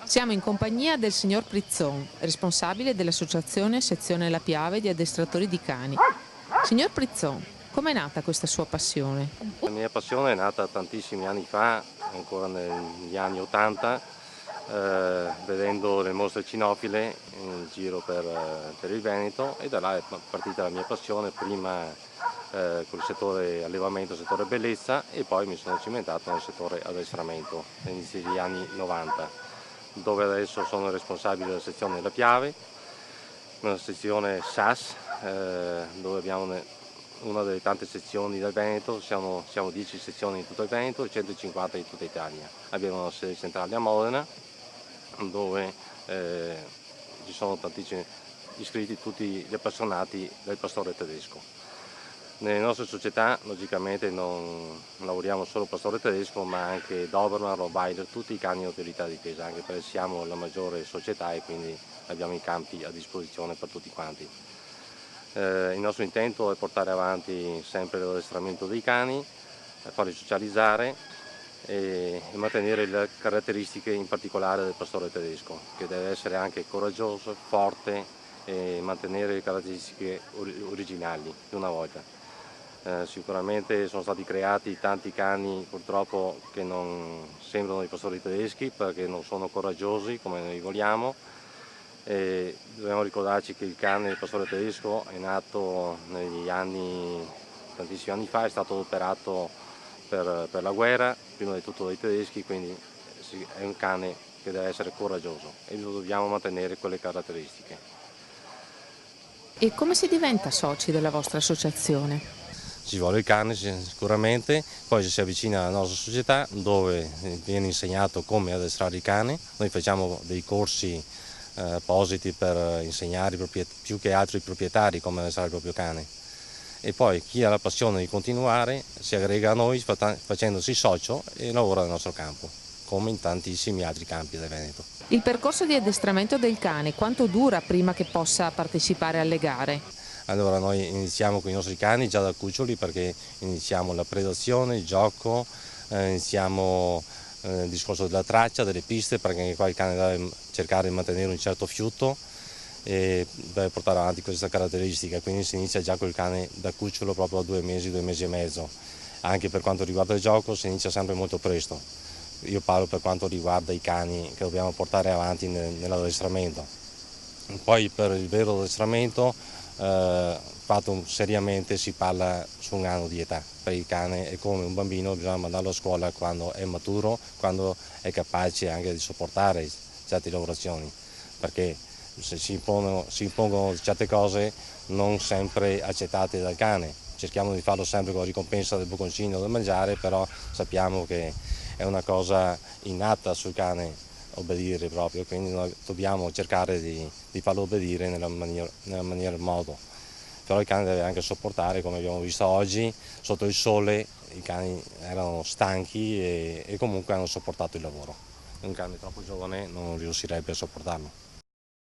Siamo in compagnia del signor Prizzon, responsabile dell'associazione sezione La Piave di addestratori di cani. Signor Prizzon, com'è nata questa sua passione? La mia passione è nata tantissimi anni fa, ancora negli anni '80, vedendo le mostre cinofile in giro per il Veneto, e da là è partita la mia passione, prima col settore allevamento, settore bellezza, e poi mi sono cimentato nel settore addestramento all'inizio degli anni '90, dove adesso sono responsabile della sezione La Piave, una sezione SAS, dove abbiamo una delle tante sezioni del Veneto. Siamo 10 sezioni in tutto il Veneto e 150 in tutta Italia. Abbiamo una sede centrale a Modena, dove ci sono tantissimi iscritti, tutti gli appassionati del pastore tedesco. Nelle nostre società logicamente non lavoriamo solo pastore tedesco, ma anche Doberman, Rottweiler, tutti i cani di autorità di difesa, anche perché siamo la maggiore società e quindi abbiamo i campi a disposizione per tutti quanti. Il nostro intento è portare avanti sempre l'addestramento dei cani, farli socializzare e mantenere le caratteristiche in particolare del pastore tedesco, che deve essere anche coraggioso, forte e mantenere le caratteristiche originali di una volta. Sicuramente sono stati creati tanti cani purtroppo che non sembrano i pastori tedeschi perché non sono coraggiosi come noi vogliamo, e dobbiamo ricordarci che il cane del pastore tedesco è nato negli anni, tantissimi anni fa, è stato operato per la guerra, prima di tutto dai tedeschi, quindi è un cane che deve essere coraggioso e lo dobbiamo mantenere quelle caratteristiche. E come si diventa soci della vostra associazione? Ci vuole il cane sicuramente, poi ci si avvicina alla nostra società dove viene insegnato come addestrare il cane. Noi facciamo dei corsi appositi per insegnare più che altro i proprietari come addestrare il proprio cane. E poi chi ha la passione di continuare si aggrega a noi facendosi socio e lavora nel nostro campo, come in tantissimi altri campi del Veneto. Il percorso di addestramento del cane quanto dura prima che possa partecipare alle gare? Allora noi iniziamo con i nostri cani già da cuccioli, perché iniziamo la predazione, il gioco, iniziamo il discorso della traccia, delle piste, perché anche qua il cane deve cercare di mantenere un certo fiuto e deve portare avanti questa caratteristica, quindi si inizia già col cane da cucciolo proprio a 2 mesi e mezzo. Anche per quanto riguarda il gioco si inizia sempre molto presto. Io parlo per quanto riguarda i cani che dobbiamo portare avanti nell'addestramento. Poi per il vero addestramento, fatto seriamente, si parla su 1 anno di età. Per il cane è come un bambino, bisogna mandarlo a scuola quando è maturo, quando è capace anche di sopportare certe lavorazioni, perché se si impongono certe cose non sempre accettate dal cane. Cerchiamo di farlo sempre con la ricompensa del bocconcino da mangiare, però sappiamo che è una cosa innata sul cane obbedire proprio, quindi noi dobbiamo cercare di farlo obbedire nella maniera modo. Però il cane deve anche sopportare, come abbiamo visto oggi, sotto il sole i cani erano stanchi e comunque hanno sopportato il lavoro. Un cane troppo giovane non riuscirebbe a sopportarlo.